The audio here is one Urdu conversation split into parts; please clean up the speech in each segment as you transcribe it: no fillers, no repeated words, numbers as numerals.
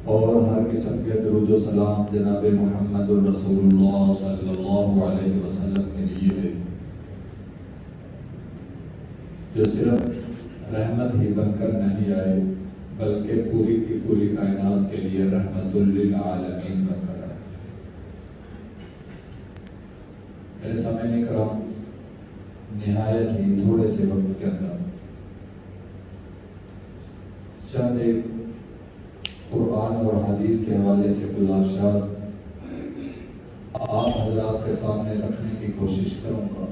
اور ہر قسم کے درود و سلام جناب محمد الرسول اللہ صلی اللہ علیہ وسلم کے لیے ہے، جو صرف رحمت ہی بن کر نہیں آئے بلکہ پوری کی پوری کائنات کے لیے رحمت للعالمین بن کر آئے۔ میرے سامعین کرام، نہایت ہی تھوڑے سے وقت کے اندر چند ایک قرآن اور حدیث کے حوالے سے گزارشات آپ حضرات کے سامنے رکھنے کی کوشش کروں گا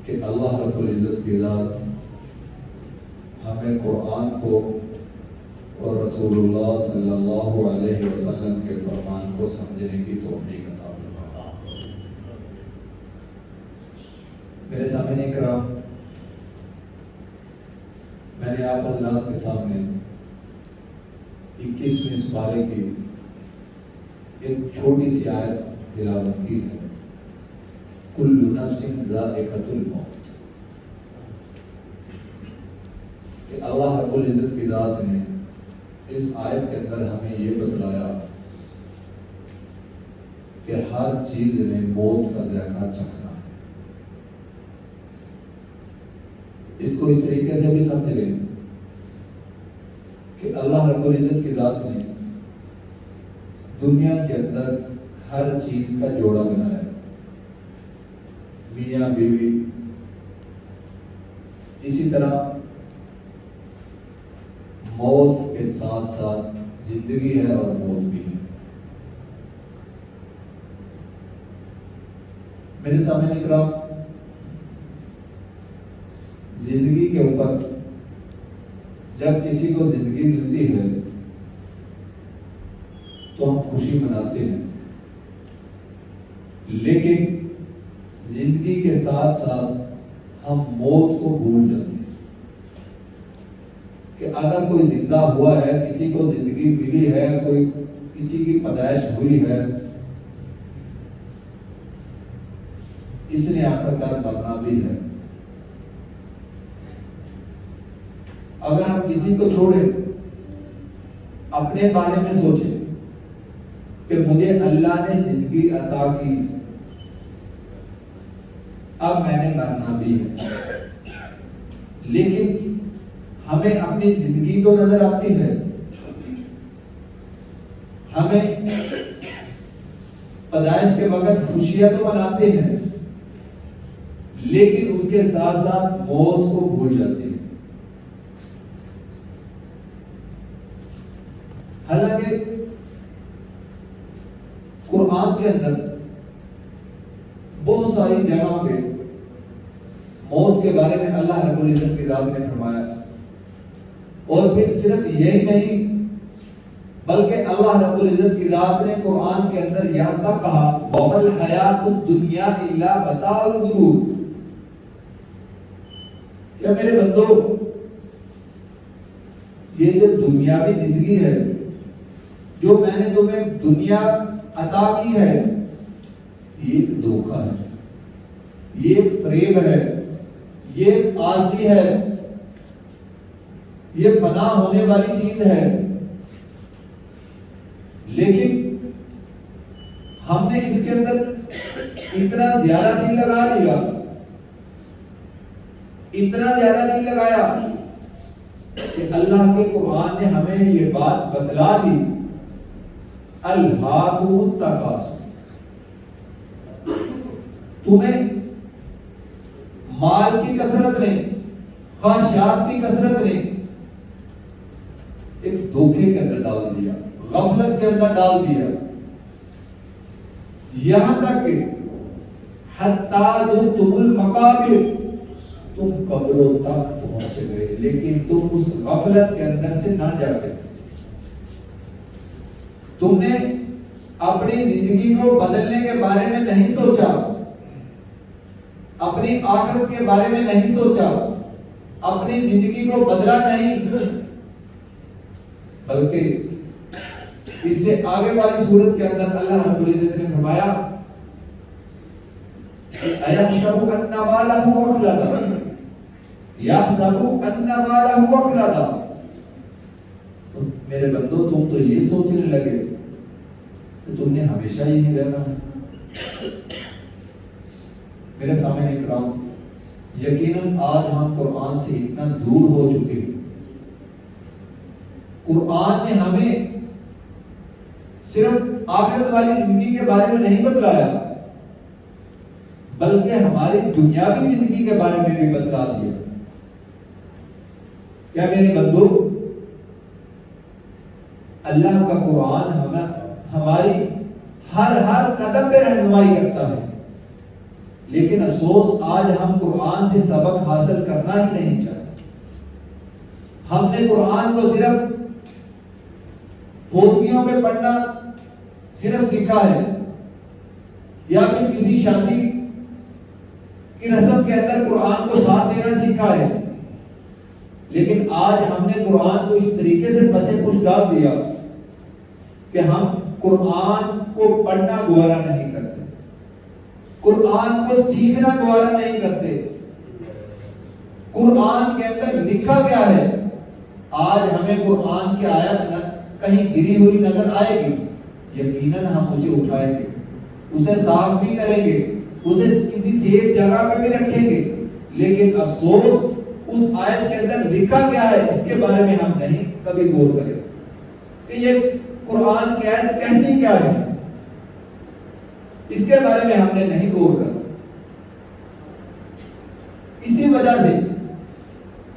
کہ اللہ رب العزت کی ذات ہمیں قرآن کو اور رسول اللہ صلی اللہ علیہ وسلم کے فرمان کو سمجھنے کی توفیق عطا فرمائے۔ میرے سامنے کرام، میں نے آپ حضرات کے سامنے 21ویں سپارے کی ایک چھوٹی سی آیت تلاوت کی ہے، کل نفس ذائقۃ الموت، کہ اللہ رب العزت کی ذات نے اس آیت کے اندر ہمیں یہ بتلایا کہ ہر چیز نے موت کا ذائقہ چکھنا ہے۔ اس کو اس طریقے سے بھی سمجھ لیں کہ اللہ رب العزت کی ذات نے دنیا کے اندر ہر چیز کا جوڑا بنایا ہے، میاں بیوی، اسی طرح موت کے ساتھ ساتھ زندگی ہے اور موت بھی ہے۔ میرے سامنے اکرام، زندگی کے اوپر جب کسی کو زندگی ملتی ہے تو ہم خوشی مناتے ہیں، لیکن زندگی کے ساتھ ساتھ ہم موت کو بھول جاتے ہیں کہ اگر کوئی زندہ ہوا ہے، کسی کو زندگی ملی ہے، کوئی کسی کی پیدائش ہوئی ہے، اس نے آخرکار مرنا بھی ہے۔ اگر ہم کسی کو چھوڑیں، اپنے بارے میں سوچیں کہ مجھے اللہ نے زندگی عطا کی، اب میں نے مرنا بھی ہے، لیکن ہمیں اپنی زندگی تو نظر آتی ہے، ہمیں پیدائش کے وقت خوشیاں تو مناتے ہیں، لیکن اس کے ساتھ ساتھ موت کو بھول جاتے ہیں۔ حالانکہ قرآن کے اندر بہت ساری جگہوں پہ موت کے بارے میں اللہ رب العزت کی ذات نے فرمایا، اور پھر صرف یہی نہیں بلکہ اللہ رب العزت کی ذات نے قرآن کے اندر یہاں تک کہا وَمَا الْحَيَاةُ الدُّنْيَا إِلَّا مَتَاعُ الْغُرُورِ، کہ میرے بندو، یہ جو دنیاوی زندگی ہے، جو میں نے تمہیں دنیا عطا کی ہے، یہ ایک دھوکہ ہے، یہ ایک فریب ہے، یہ ایک عارضی ہے، یہ فنا ہونے والی چیز ہے۔ لیکن ہم نے اس کے اندر اتنا زیادہ دل لگا لیا، اتنا زیادہ دل لگایا کہ اللہ کے قرآن نے ہمیں یہ بات بتلا دی، الہاکم التکاثر، تمہیں مال کی کثرت نے، خواہشات کی کثرت نے ایک دھوکے کے اندر ڈال دیا، غفلت کے اندر ڈال دیا، یہاں تک کہ حتیٰ زرتم المقابر، تم قبروں تک پہنچ گئے، لیکن تم اس غفلت کے اندر سے نہ جاتے۔ تم نے اپنی زندگی کو بدلنے کے بارے میں نہیں سوچا، اپنی آخرت کے بارے میں نہیں سوچا، اپنی زندگی کو بدلا نہیں، بلکہ اس سے آگے والی صورت کے اندر اللہ رب العزت نے فرمایا اَيَحْسَبُ أَنَّ مَالَهُ أَخْلَدَ، يَحْسَبُ أَنَّ مَالَهُ أَخْلَدَ، میرے بندو تم تو یہ سوچنے لگے کہ تم نے ہمیشہ ہی نہیں رہنا ہے۔ میرے سامنے اکرام، یقیناً آج ہم قرآن سے اتنا دور ہو چکے ہیں۔ قرآن نے ہمیں صرف آخرت والی زندگی کے بارے میں نہیں بتلایا، بلکہ ہماری دنیاوی زندگی کے بارے میں بھی بتلا دیا۔ کیا میرے بندو، اللہ کا قرآن ہماری ہر قدم پہ رہنمائی کرتا ہے، لیکن افسوس آج ہم قرآن سے سبق حاصل کرنا ہی نہیں چاہتے۔ ہم نے قرآن کو صرف فوتگیوں پہ پڑھنا صرف سیکھا ہے، یا پھر کسی شادی کی رسم کے اندر قرآن کو ساتھ دینا سیکھا ہے، لیکن آج ہم نے قرآن کو اس طریقے سے پسے پش ڈال دیا کہ ہم قرآن کو پڑھنا گوارا نہیں کرتے، قرآن کو سیکھنا گوارا نہیں کرتے۔ قرآن کے اندر لکھا کیا ہے؟ آج ہمیں قرآن کی آیت کہیں گری ہوئی نظر آئے گی، یقیناً ہم اسے اٹھائیں گے، اسے صاف بھی کریں گے، اسے کسی سیف جگہ پہ بھی رکھیں گے، لیکن افسوس اس آیت کے اندر لکھا کیا ہے اس کے بارے میں ہم نہیں کبھی غور کریں کہ یہ قرآن کی آیت کہتی کیا ہے، اس کے بارے میں ہم نے نہیں غور کرا۔ اسی وجہ سے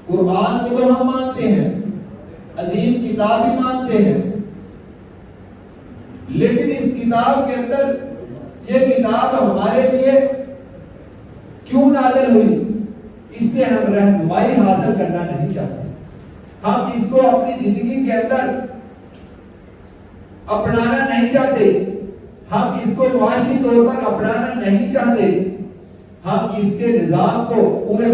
قرآن کو تو ہم مانتے ہیں، عظیم کتاب بھی مانتے ہیں، لیکن اس کتاب کے اندر یہ کتاب ہمارے لیے کیوں نازل ہوئی، اس سے ہم رہنمائی حاصل کرنا نہیں چاہتے۔ ہم اس کو اپنی زندگی کے اندر اپنانا نہیں چاہتے، ہم اس کو معاشی طور پر اپنانا نہیں چاہتے، ہم اس کے نظام کو پورے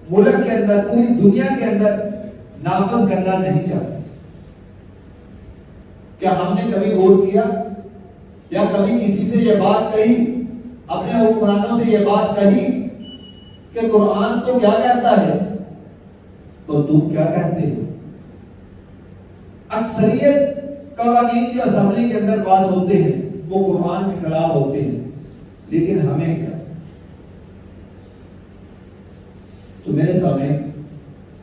ملک کے اندر، پوری دنیا کے اندر نافذ کرنا نہیں چاہتے۔ کیا ہم نے کبھی غور کیا یا کبھی کسی سے یہ بات کہی، اپنے حکمرانوں سے یہ بات کہی کہ قرآن تو کیا کہتا ہے تو تم کیا کہتے ہو؟ اکثریت قوانین جو اسمبلی کے اندر پاس ہوتے ہیں وہ قرآن کے خلاف ہوتے ہیں، لیکن ہمیں کیا؟ تو میرے سامنے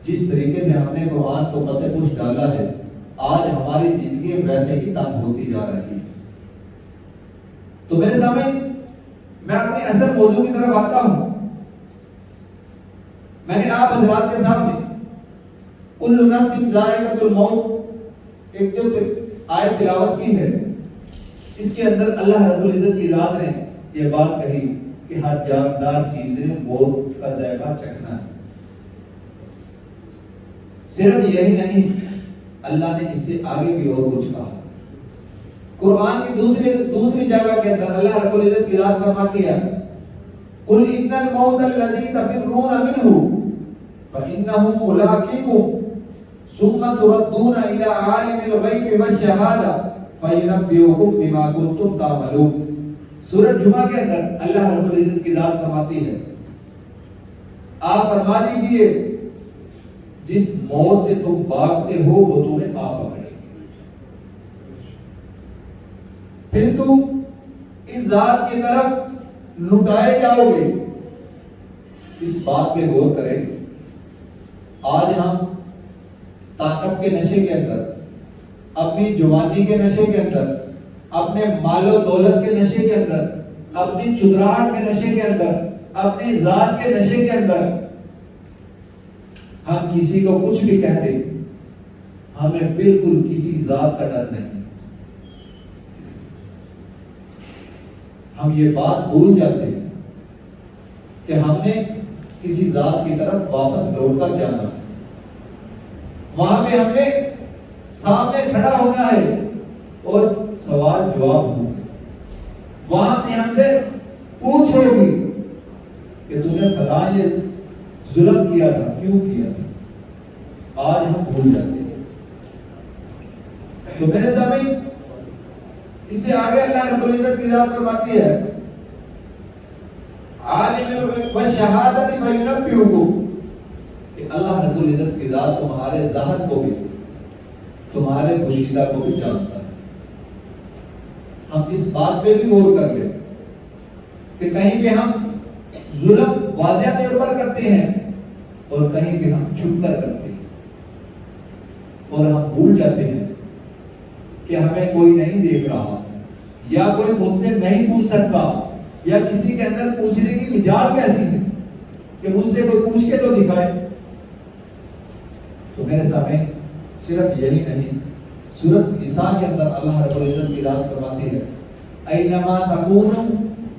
جس طریقے سے ہم نے قرآن کو پس پش ڈالا ہے، آج ہماری زندگی ویسے ہی تنگ ہوتی جا رہی ہے۔ تو میرے سامنے میں اپنے اصل موضوع کی طرف آتا ہوں۔ میں نے آپ حضرات کے سامنے کل نفس ذائقۃ الموت ایک جو آیت تلاوت کی ہے، اس کے اندر اللہ رب العزت کی ذات نے یہ بات کہی کہ ہر جاندار چیز نے موت کا ذائقہ چکھنا ہے۔ صرف یہی نہیں، اللہ نے اس سے آگے بھی اور کچھ کہا۔ قرآن کی دوسری جگہ کے اندر اللہ رب العزت کی ذات فرماتی ہے قل ان الموت الذي تفرون منه فانه ملاقيكم ثم تردون الى عالم الغيب والشهاده فينبئكم بما كنتم تعملون۔ سورۃ جمعہ کے اندر اللہ رب العزت کی ذات فرماتی ہے آپ فرما دیجئے جس موت سے تم بھاگتے ہو وہ تمہیں آ پکڑے گی، پھر تم اس ذات کی طرف لٹائے جاؤ گے۔ اس بات پہ غور کریں۔ آج ہم طاقت کے نشے کے اندر، اپنی جوانی کے نشے کے اندر، اپنے مال و دولت کے نشے کے اندر، اپنی چدراہٹ کے نشے کے اندر، اپنی ذات کے نشے کے اندر ہم کسی کو کچھ بھی کہہ دیں، ہمیں بالکل کسی ذات کا ڈر نہیں۔ ہم یہ بات بھول جاتے ہیں کہ ہم نے کسی ذات کی طرف واپس لوٹ کر جانا، وہاں پہ ہم نے سامنے کھڑا ہونا ہے اور سوال جواب ہوں، وہاں پہ ہم سے پوچھ ہوگی کہ تم نے فلاں یہ ظلم کیا تھا، کیوں کیا تھا؟ آج ہم بھول جاتے ہیں۔ تو میرے سامنے اس سے آگے اللہ رب العزت کی ذات فرماتی ہے عالم الغیب والشہادۃ فینبئکم، کہ اللہ رب العزت کی ذات تمہارے ظاہر کو بھی، تمہارے پوشیدہ کو بھی جانتا ہے۔ ہم اس بات پہ بھی غور کر لیں کہ کہیں پہ ہم ظلم واضح طور پر کرتے ہیں اور کہیں پہ ہم چھپ کر کرتے ہیں، اور ہم بھول جاتے ہیں کہ ہمیں کوئی نہیں دیکھ رہا، یا کوئی مجھ سے نہیں پوچھ سکتا، یا کسی کے اندر پوچھنے کی مجال کیسی ہے کہ مجھ سے کوئی پوچھ کے تو دکھائے۔ تو میرے سامنے صرف یہی نہیں، سورۃ نساء کے اندر اللہ رب العزت کی ذات فرماتی ہے اینما تکونوا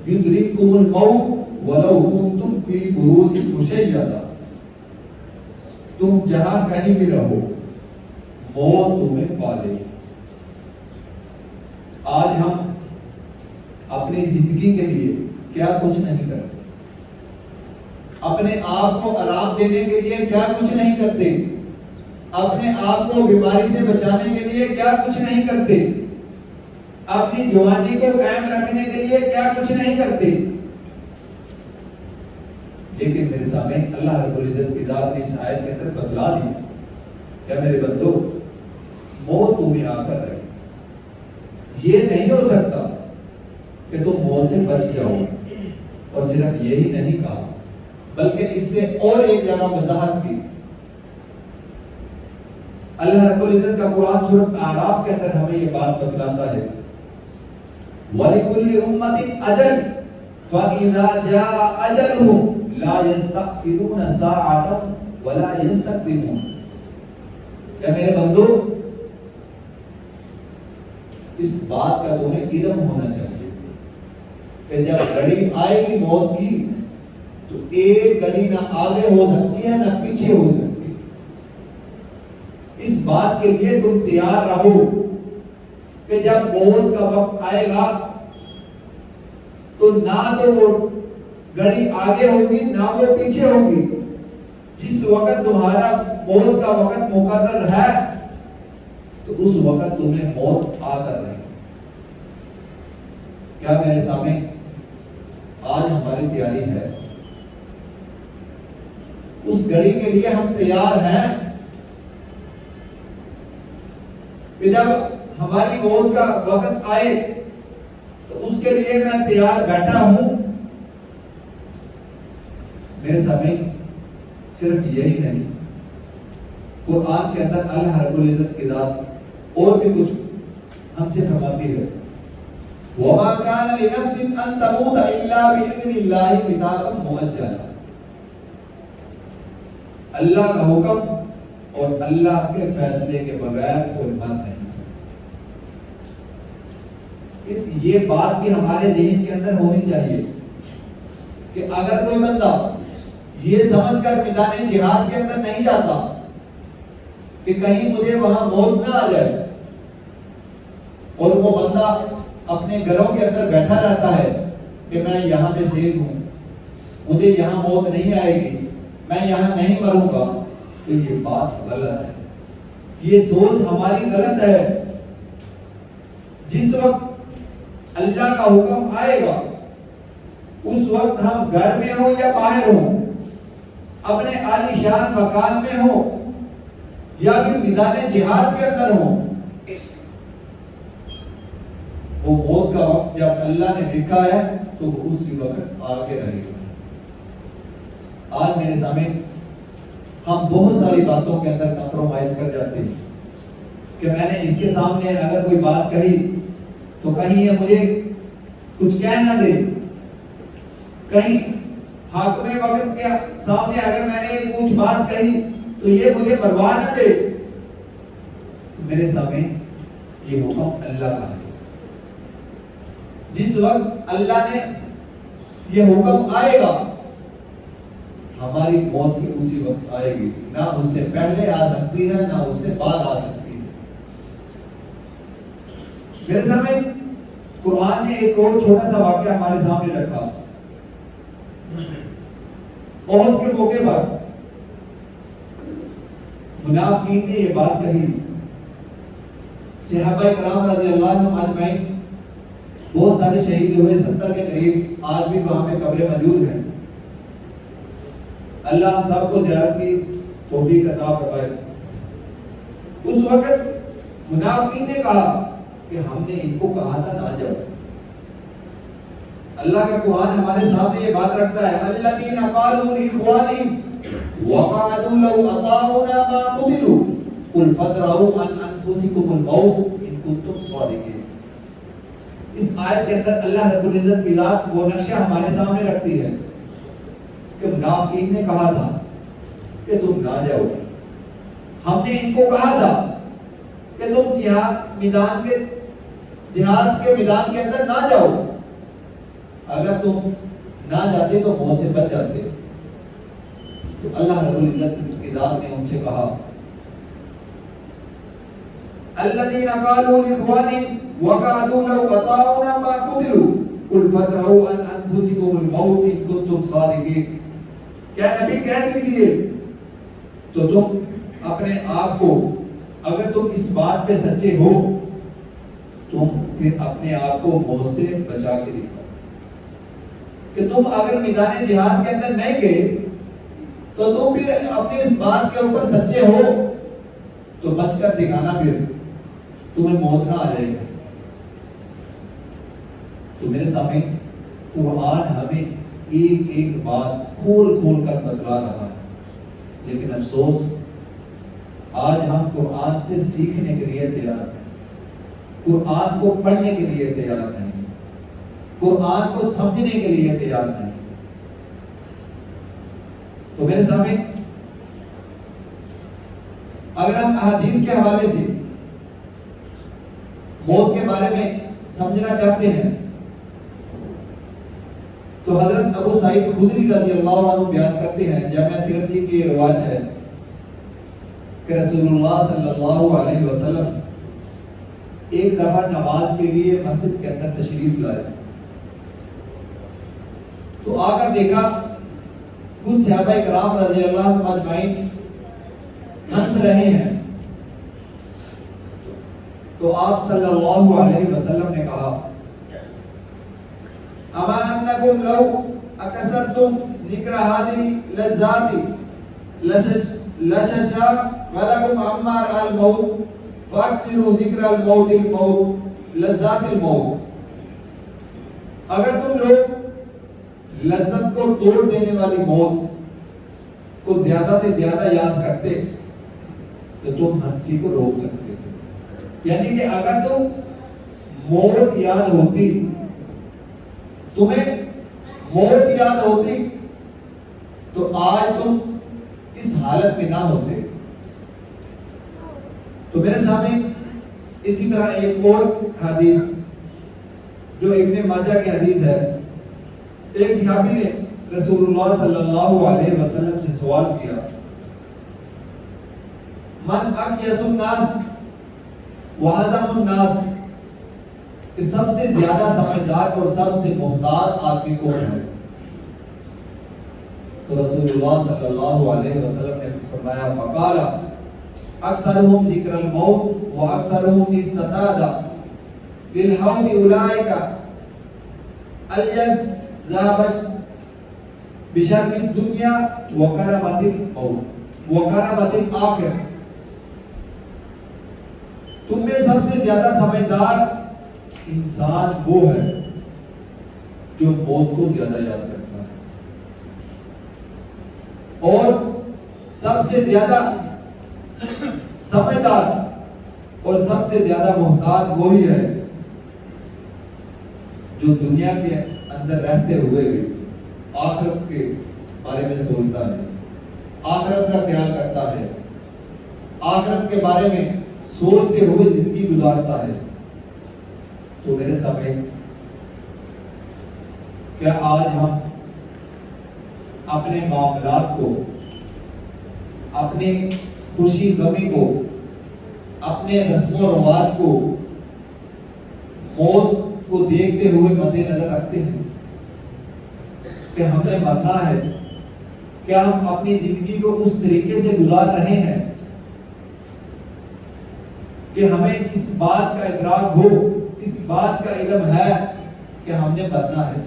یدرککم الموت ولو کنتم فی بروج مشیدہ، تم جہاں کہیں بھی رہو موت تمہیں پا لے۔ آج ہم اپنی زندگی کے لیے کیا کچھ نہیں کرتے، اپنے آپ کو آرام دینے کے لیے کیا کچھ نہیں کرتے، اپنے آپ کو بیماری سے بچانے کے لیے کیا کچھ نہیں کرتے، اپنی جوانی کو قائم رکھنے کے لیے کیا کچھ نہیں کرتے۔ لیکن میرے سامنے اللہ رب العزت کی ذات نے اس آیت کے اندر بتلا دی، کیا میرے بندو موت تمہیں آ کر رہے، یہ نہیں ہو سکتا کہ تم موت سے بچ جاؤ۔ اور صرف یہی نہیں کہا بلکہ اس سے اور ایک جگہ وضاحت کی۔ اللہ رب العزت کا قرآن سورۃ اعراف کے اندر ہمیں یہ بات بتلاتا ہے وَلِكُلِّ أُمَّةٍ أَجَلٌ فَإِذَا جَاءَ أَجَلُهُمْ لَا يَسْتَأْخِرُونَ سَاعَةً وَلَا يَسْتَقْدِمُونَ۔ کیا میرے بندو اس بات کا تمہیں علم ہونا چاہیے کہ جب گھڑی آئے گی موت کی تو ایک گھڑی نہ آگے ہو سکتی ہے نہ پیچھے ہو سکتی۔ اس بات کے لیے تم تیار رہو کہ جب موت کا وقت آئے گا تو نہ تو وہ گھڑی آگے ہوگی نہ وہ پیچھے ہوگی۔ جس وقت تمہارا موت کا وقت مقرر ہے تو اس وقت تمہیں موت آ کر رہے۔ کیا میرے سامنے آج ہماری تیاری ہے؟ اس گھڑی کے لیے ہم تیار ہیں کہ جب ہماری موت کا وقت آئے تو اس کے لیے میں تیار بیٹھا ہوں؟ میرے سامنے صرف یہی نہیں، قرآن کے اندر اللہ رب العزت کی ذات اور بھی کچھ ہم سے فرماتی ہے وَمَا كَانَ لِنَفْسٍ أَن تَمُوتَ إِلَّا بِإِذْنِ اللَّهِ كِتَابًا مُؤَجَّلًا۔ اللہ کا حکم اور اللہ کے فیصلے کے بغیر کوئی مر نہیں سکتا۔ یہ بات بھی ہمارے ذہن کے اندر ہونی چاہیے کہ اگر کوئی بندہ یہ سمجھ کر میدان جہاد کے اندر نہیں جاتا کہ کہیں مجھے وہاں موت نہ آ جائے، اور وہ بندہ اپنے گھروں کے اندر بیٹھا رہتا ہے کہ میں یہاں پہ سیف ہوں، مجھے یہاں موت نہیں آئے گی، میں یہاں نہیں مروں گا، تو یہ بات غلط ہے، یہ سوچ ہماری غلط ہے۔ جس وقت اللہ کا حکم آئے گا اس وقت ہم گھر میں ہوں یا باہر ہوں، اپنے عالی شان مکان میں ہوں یا پھر میدان جہاد کے اندر ہوں، وہ موت کا وقت جب اللہ نے لکھا ہے تو وہ اسی وقت آگے رہے گا۔ آج میرے سامنے ہم بہت ساری باتوں کے اندر کمپرومائز کر جاتے ہیں کہ میں نے اس کے سامنے اگر کوئی بات کہی تو کہیں یہ مجھے کچھ کہہ نہ دے، کہیں حاکم وقت کے سامنے اگر میں نے کچھ بات کہی تو یہ مجھے مروا نہ دے۔ میرے سامنے یہ حکم اللہ کا ہے۔ جس وقت اللہ نے یہ حکم آئے گا ہماری موت بھی اسی وقت آئے گی، نہ اس سے پہلے آ سکتی ہے نہ اس سے بعد آ سکتی ہے۔ میرے سامنے قرآن نے ایک اور چھوٹا سا واقعہ ہمارے سامنے رکھا۔ احد کے موقع پر منافقین نے یہ بات کہی، صحابہ کرام رضی اللہ عنہم اجمعین بہت سارے شہید ہوئے، 70 کے قریب، آج بھی وہاں پہ قبریں موجود ہیں۔ اللہ ہم سب کو زیارت کی توفیق عطا فرمائے۔ اس وقت منافقین نے کہا کہ ہم نے ان کو کہا تھا نہ جاؤ. اللہ کا قرآن ہمارے سامنے یہ بات رکھتا ہے الذین قالوا لاخوانہم وقعدوا لو اطاعونا ما قتلوا قل فادرؤوا عن انفسکم الموت ان کنتم صادقین. اس آیت کے اندر اللہ رب العزت کی ذات وہ نقشہ ہمارے سامنے رکھتی ہے کہ منافقین نے کہا تھا کہ تم نہ جاؤ. ہم نے ان کو کہا تھا کہ تم جہاد کے میدان کے اندر نہ جاؤ. اگر تم نہ جاتے تو موت سے بچ جاتے. تو اللہ رب العزت کی ذات نے ان سے کہا الذین قالوا لاخوانہم وقعدوا لو اطاعونا ما قتلوا قل فادرؤوا عن انفسکم الموت ان کنتم صادقین. کیا نبی کہہ دیجیے تو تم اپنے آپ کو اگر تم اس بات پہ سچے ہو تم پھر اپنے آپ کو موت سے بچا کے دکھاؤ کہ تم اگر میدان جہاد کے اندر نہیں گئے تو تم پھر اپنی اس بات کے اوپر سچے ہو تو بچ کر دکھانا پھر تمہیں موت نہ آ جائے گی. تو میرے سامنے قرآن ہمیں ایک ایک بات کھول کھول کر بتلا رہا ہے. لیکن افسوس آج ہم قرآن سے سیکھنے کے لیے تیار ہیں, قرآن کو پڑھنے کے لیے تیار نہیں, قرآن کو سمجھنے کے لیے تیار نہیں. تو میرے سامنے اگر ہم احادیث کے حوالے سے موت کے بارے میں سمجھنا چاہتے ہیں تو حضرت ابو سعید خدری رضی اللہ عنہ بیان کرتے ہیں, جامع ترمذی کی روایت ہے کہ رسول اللہ صلی اللہ علیہ وسلم ایک دفعہ نماز کے لیے مسجد کے اندر تشریف لائے تو آ کر دیکھا کچھ صحابہ کرام رضی اللہ عنہ اجمعین ہنس رہے ہیں. تو آپ صلی اللہ علیہ وسلم نے کہا اما انکم لو اکثرتم ذکر هذه لذات لششا ولکم عمار الموت فاکثروا ذکر الموت لذات الموت. اگر تم لوگ لذت کو توڑ دینے والی موت کو زیادہ سے زیادہ یاد کرتے تو تم ہنسی کو روک سکتے تھے. یعنی کہ اگر تم موت یاد ہوتی, تمہیں موت یاد ہوتی تو آج تم اس حالت میں نہ ہوتے. تو میرے سامنے اسی طرح ایک اور حدیث جو ابن ماجہ کی حدیث ہے, ایک صحابی نے رسول اللہ صلی اللہ علیہ وسلم سے سوال کیا من اکیس الناس وعظم الناس, کہ سب سے زیادہ سمجھدار اور سب سے محتاط آدمی کون ہے؟ تو رسول اللہ صلی اللہ علیہ وسلم نے فرمایا فقال اکثرهم ذکر الموت واکثرهم استطاعا للحوض اولئک الیس ذهب بشرف الدنیا وکرامت الموت وکرامت الآخرہ. تم میں سب سے زیادہ سمجھدار انسان وہ ہے جو موت کو زیادہ یاد کرتا ہے, اور سب سے زیادہ سمجھدار اور سب سے زیادہ محتاط وہی ہے جو دنیا کے اندر رہتے ہوئے بھی آخرت کے بارے میں سوچتا ہے, آخرت کا خیال کرتا ہے, آخرت کے بارے میں سوچتے ہوئے زندگی گزارتا ہے. تو میرے سامنے کیا آج ہم اپنے معاملات کو, اپنے خوشی غمی کو, اپنے رسم و رواج کو موت کو دیکھتے ہوئے مد نظر رکھتے ہیں کہ ہم نے مرنا ہے؟ کیا ہم اپنی زندگی کو اس طریقے سے گزار رہے ہیں کہ ہمیں اس بات کا ادراک ہو, اس بات کا علم ہے کہ ہم نے مرنا ہے؟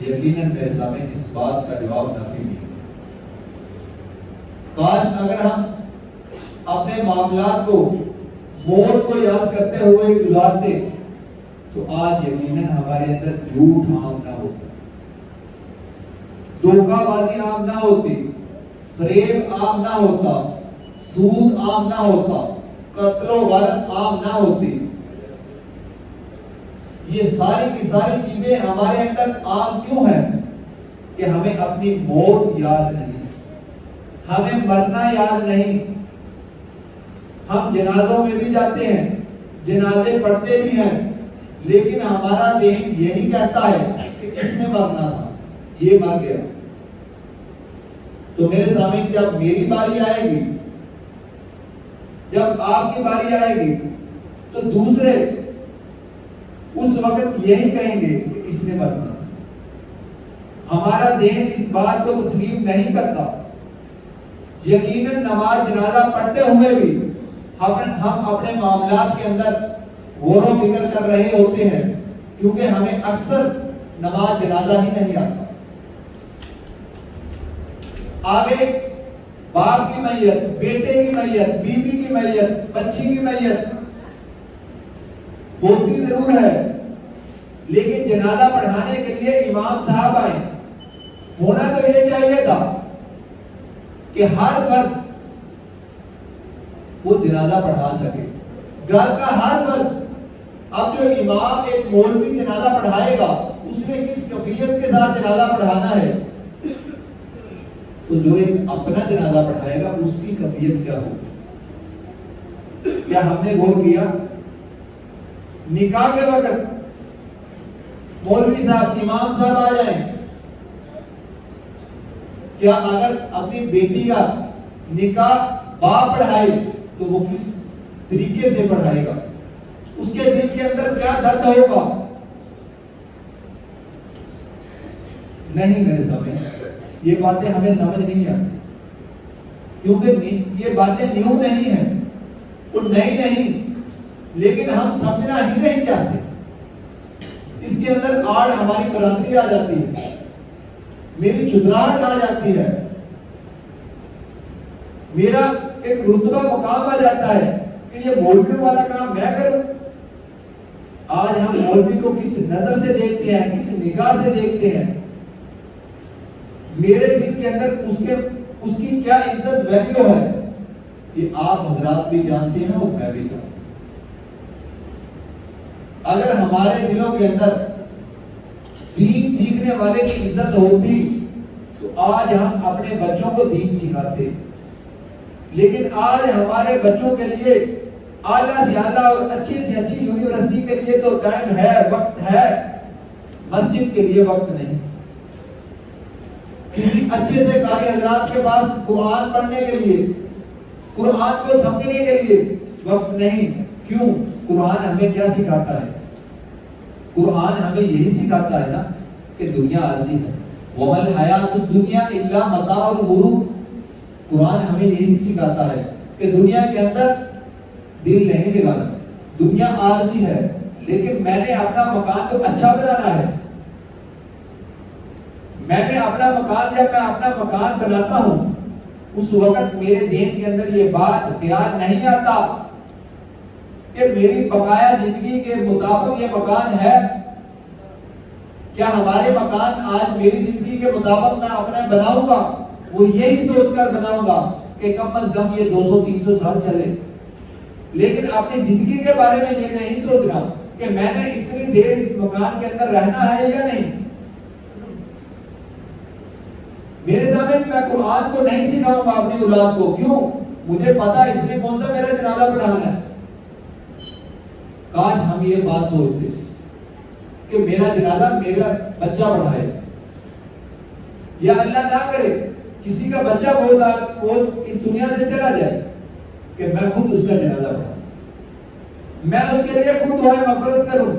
یقیناً میرے سامنے اس بات کا جواب نفی نہیں. کاش اگر ہم اپنے معاملات کو موت کو یاد کرتے ہوئے گزارتے تو آج یقیناً ہمارے اندر جھوٹ عام نہ ہوتا، دھوکہ بازی عام نہ ہوتی، فریب عام نہ ہوتا، سود عام نہ ہوتا، قتل و غارت عام نہ ہوتی۔ یہ ساری کی ساری چیزیں ہمارے اندر عام کیوں ہیں؟ کہ ہمیں اپنی موت یاد نہیں، ہمیں مرنا یاد نہیں۔ ہم جنازوں میں بھی جاتے ہیں، جنازے پڑھتے بھی ہیں، لیکن ہمارا ذہن یہی کہتا ہے کہ کس نے مرنا تھا، یہ مر گیا۔ تو میرے سامنے جب میری باری آئے گی، جب آپ کی باری آئے گی، تو دوسرے اس وقت یہی کہیں گے کہ اس نے مرنا تھا۔ ہمارا ذہن اس بات کو تسلیم نہیں کرتا۔ یقیناً نماز جنازہ پڑھتے ہوئے بھی ہم اپنے معاملات کے اندر غور و فکر کر رہے ہوتے ہیں، کیونکہ ہمیں اکثر نماز جنازہ ہی نہیں آتا۔ آگے باپ کی میت، بیٹے کی میت، بیوی کی میت، بچی کی میت ہوتی ضرور ہے، لیکن جنازہ پڑھانے کے لیے امام صاحب آئے۔ ہونا تو یہ چاہیے تھا کہ ہر فرد وہ جنازہ پڑھا سکے، گھر کا ہر فرد۔ اب جو امام ایک مولوی جنازہ پڑھائے گا، اس نے کس کیفیت کے ساتھ جنازہ پڑھانا ہے، تو جو ایک اپنا جنازہ پڑھائے گا اس کی کیفیت کیا ہوگی؟ کیا ہم نے غور کیا؟ نکاح کے وقت مولوی صاحب، امام صاحب آ جائیں، کیا اگر اپنی بیٹی کا نکاح باپ پڑھائے تو وہ کس طریقے سے پڑھائے گا؟ اس کے دل کے اندر کیا درد ہوگا؟ نہیں میرے سامنے یہ باتیں ہمیں سمجھ نہیں آتی، کیونکہ یہ باتیں نیو نہیں ہیں، وہ نئی نہیں، لیکن ہم سمجھنا ہی نہیں چاہتے۔ اس کے اندر آڑ ہماری برادری آ جاتی ہے، میری چدراہٹ آ جاتی ہے، میرا ایک رتبہ مقام آ جاتا ہے کہ یہ مولوی والا کام میں کروں۔ آج ہم مولوی کو کس نظر سے دیکھتے ہیں، کس نگاہ سے دیکھتے ہیں، میرے دل کے اندر اس کی کیا عزت ویلیو ہے، یہ آپ حضرات بھی جانتے ہیں اور میں بھی جانتا ہوں۔ اگر ہمارے دلوں کے اندر دین سیکھنے والے کی عزت ہوتی تو آج ہم اپنے بچوں کو دین سکھاتے، لیکن آج ہمارے بچوں کے لیے اعلیٰ سے اعلیٰ اور اچھی سے اچھی یونیورسٹی کے لیے تو ٹائم ہے، وقت ہے، مسجد کے لیے وقت نہیں۔ کسی اچھے سے قاری حضرات کے پاس قرآن پڑھنے کے لیے، قرآن کو سمجھنے کے لیے وقت نہیں۔ کیوں؟ قرآن ہمیں کیا سکھاتا ہے؟ قرآن ہمیں یہی سکھاتا ہے نا کہ دنیا عارضی ہے، وَمَا الْحَيَاةُ الدُّنْيَا إِلَّا مَتَاعُ الْغُرُورِ۔ قرآن ہمیں یہی سکھاتا ہے کہ دنیا کے اندر دل نہیں لگانا، دنیا عارضی ہے، لیکن میں نے اپنا مکان تو اچھا بنانا ہے۔ میں نے اپنا مکان، جب میں اپنا مکان بناتا ہوں اس وقت میرے ذہن کے اندر یہ بات خیال نہیں آتا کہ میری بقایا زندگی کے مطابق یہ مکان ہے۔ کیا ہمارے مکان آج میری زندگی کے مطابق میں اپنا بناؤں گا؟ وہ یہی سوچ کر بناؤں گا کہ کم از کم یہ 200-300 سال چلے، لیکن اپنی زندگی کے بارے میں یہ نہیں سوچنا کہ میں نے اتنی دیر اس مکان کے اندر رہنا ہے یا نہیں۔ میرے سامنے میں قرآن کو نہیں سکھاؤں گا اپنی اولاد کو، کیوں؟ مجھے پتا اس نے کون سا میرا جنازہ پڑھانا ہے۔ کاش ہم یہ بات سوچتے کہ میرا جنازہ میرا بچہ پڑھائے، یا اللہ نہ کرے کسی کا بچہ بہت اس دنیا سے چلا جائے کہ میں خود اس کا جنازہ پڑھاؤں، میں اس کے لیے خود دعائیں مغفرت کروں۔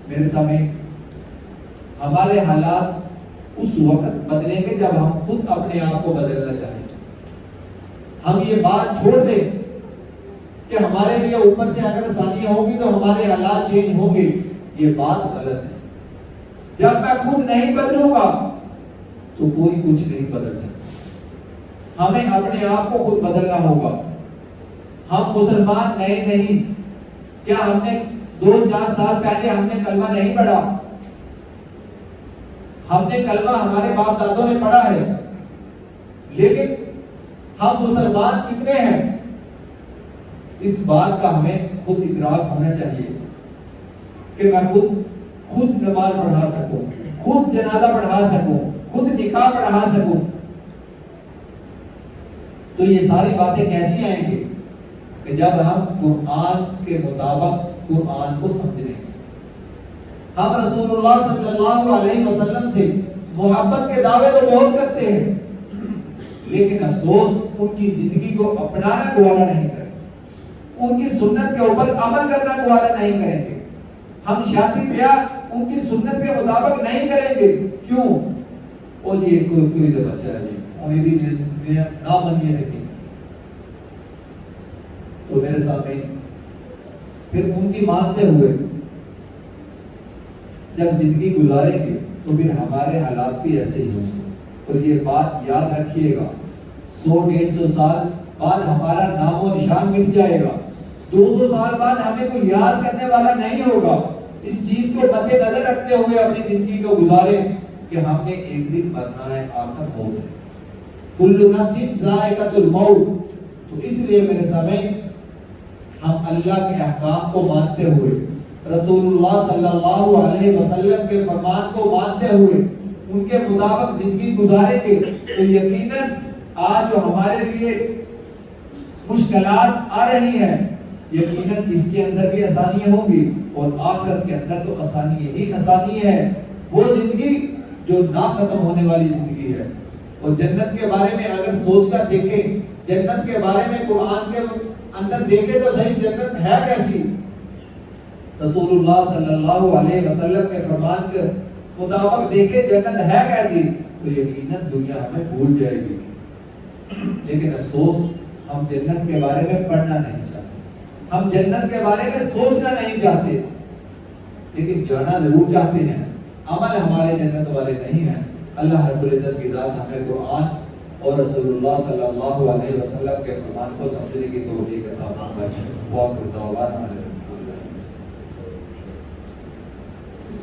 میرے سامنے ہمارے حالات اس وقت بدلیں گے جب ہم خود اپنے آپ کو بدلنا چاہیں۔ ہم یہ بات چھوڑ دیں کہ ہمارے لیے اوپر سے اگر آسانیاں ہوگی تو ہمارے حالات چینج ہوں گے، یہ بات غلط ہے۔ جب میں خود نہیں بدلوں گا تو کوئی کچھ نہیں بدل سکتا۔ ہمیں اپنے آپ کو خود بدلنا ہوگا۔ ہم مسلمان نئے نہیں، کیا ہم نے 2-4 سال پہلے ہم نے کلمہ نہیں پڑھا؟ ہم نے کلمہ ہمارے باپ دادوں نے پڑھا ہے، لیکن ہم مسلمان کتنے ہیں؟ اس بات کا ہمیں خود ادراک ہونا چاہیے کہ میں خود نماز پڑھا سکوں، خود جنازہ پڑھا سکوں، خود نکاح پڑھا سکوں. تو یہ ساری باتیں کیسی آئیں گی؟ کہ جب ہم قرآن کے مطابق قرآن کو سمجھ لیں گے. ہم رسول اللہ صلی اللہ علیہ وسلم سے محبت کے دعوے تو بہت کرتے ہیں، لیکن افسوس ان کی زندگی کو اپنانا گوارا نہیں کریں، ان کی سنت کے اوپر عمل کرنا گوارا نہیں کریں گے. ہم شادی بیاہ ان کی سنت کے مطابق نہیں کریں گے. کیوں؟ وہ جی کوئی تو بچہ ہے جی میری نہ منیے دیکھیں. تو میرے سامنے پھر ان کی مانتے ہوئے جب زندگی گزاریں گے تو پھر ہمارے حالات بھی ایسے ہی ہوں گے. اور یہ بات یاد رکھیے گا، 100-150 سال بعد ہمارا نام و نشان مٹ جائے گا، 200 سال بعد ہمیں کوئی یاد کرنے والا نہیں ہوگا. اس چیز کو مد نظر رکھتے ہوئے اپنی زندگی کو گزاریں کہ ہم نے ایک دن مرنا ہے، آخر موت ہے. کل نفس ذائقۃ الموت. تو اس لیے میرے سامنے ہم اللہ کے احکام کو مانتے ہوئے، رسول اللہ صلی اللہ علیہ وسلم کے فرمان کو مانتے ہوئے ان کے مطابق زندگی گزاریں گے تو یقیناً آج جو ہمارے لیے مشکلات آ رہی ہیں، یقیناً اس کے اندر بھی آسانیاں ہوں گی، اور آخرت کے اندر تو آسانی ہی آسانی ہے. وہ زندگی جو نہ ختم ہونے والی زندگی ہے. اور جنت کے بارے میں اگر سوچ کر دیکھیں، جنت کے بارے میں قرآن کے اندر دیکھیں تو صحیح جنت ہے کیسی؟ رسول اللہ صلی اللہ علیہ وسلم کے فرمان کے مطابق دیکھیں جنت ہے کیسی، تو یقیناً دنیا ہمیں بھول جائے گی. لیکن افسوس ہم جنت کے بارے میں پڑھنا نہیں چاہتے، ہم جنت کے بارے میں سوچنا نہیں چاہتے، لیکن جانا ضرور چاہتے ہیں. عمل ہمارے جنت والے نہیں ہیں. اللہ رب العزت کی ذات ہمیں قرآن اور رسول اللہ صلی اللہ علیہ وسلم کے فرمان کو سمجھنے کی توفیق عطا فرمائے.